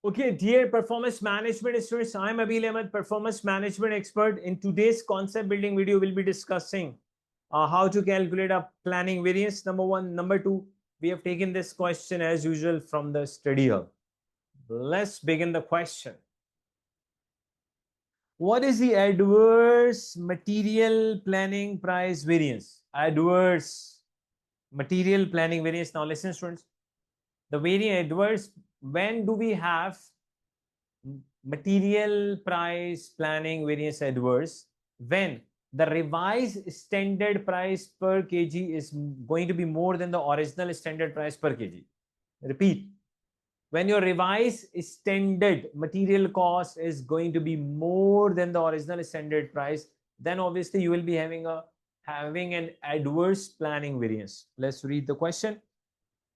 Okay, dear performance management students, I am Abeel Ahmed, performance management expert. In today's concept building video, we'll be discussing how to calculate a planning variance. Number one. Number two, we have taken this question as usual from the study hub. Let's begin the question. What is the adverse material planning price variance? Adverse material planning variance. Now listen, students. The very adverse, when do we have material price planning variance adverse? When the revised standard price per kg is going to be more than the original standard price per kg. Repeat. When your revised standard material cost is going to be more than the original standard price, then obviously you will be having an adverse planning variance. Let's read the question.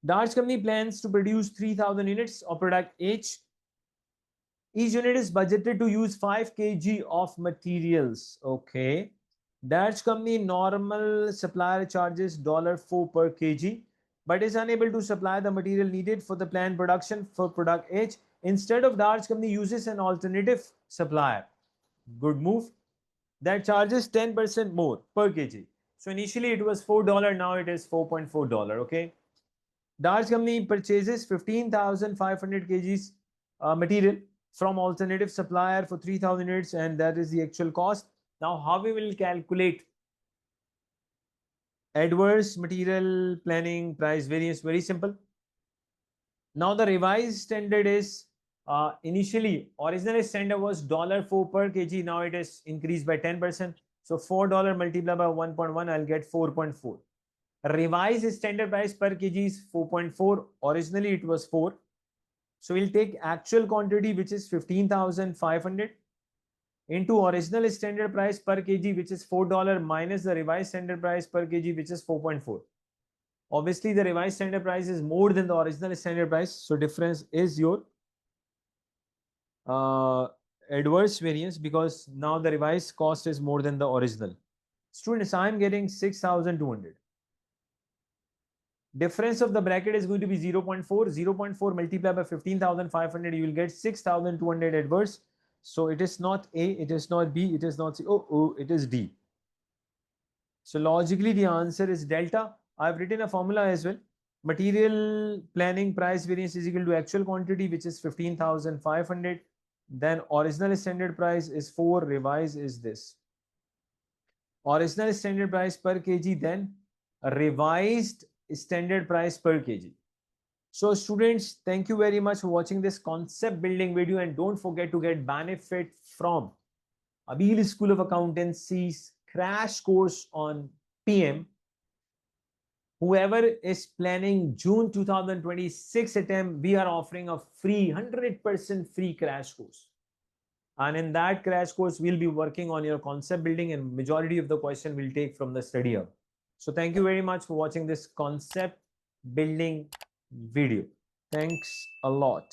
Dutch company plans to produce 3,000 units of product H. Each unit is budgeted to use 5 kg of materials. Okay. Dutch company normal supplier charges $4 per kg, but is unable to supply the material needed for the planned production for product H. Instead of Dutch company uses an alternative supplier. Good move. That charges 10% more per kg. So initially it was $4, now it is $4.4. Okay. Dutch company purchases 15,500 kgs material from alternative supplier for 3,000 units, and that is the actual cost. Now, how we will calculate adverse material planning price variance? Very simple. Now, the revised standard is initially original standard was $4 per kg. Now it is increased by 10%. So $4 multiplied by 1.1, I'll get 4.4. Revised standard price per kg is 4.4. Originally it was 4. So we'll take actual quantity, which is 15,500, into original standard price per kg, which is $4, minus the revised standard price per kg, which is 4.4. Obviously the revised standard price is more than the original standard price, so difference is your adverse variance, because now the revised cost is more than the original. Students, I am getting 6,200. Difference of the bracket is going to be 0.4. 0.4 multiplied by 15,500, you will get 6,200 adverse. So it is not A, it is not B, it is not C. It is D. So logically the answer is delta. I've written a formula as well. Material planning price variance is equal to actual quantity, which is 15,500. Then original standard price is 4, revised is this. Original standard price per kg, then revised standard price per kg. So students, thank you very much for watching this concept building video, and don't forget to get benefit from Abeel School of Accountancy's crash course on PM. Whoever is planning June 2026 attempt, we are offering a free 100% free crash course. And in that crash course, we'll be working on your concept building, and majority of the question we'll take from the study hub. So thank you very much for watching this concept building video. Thanks a lot.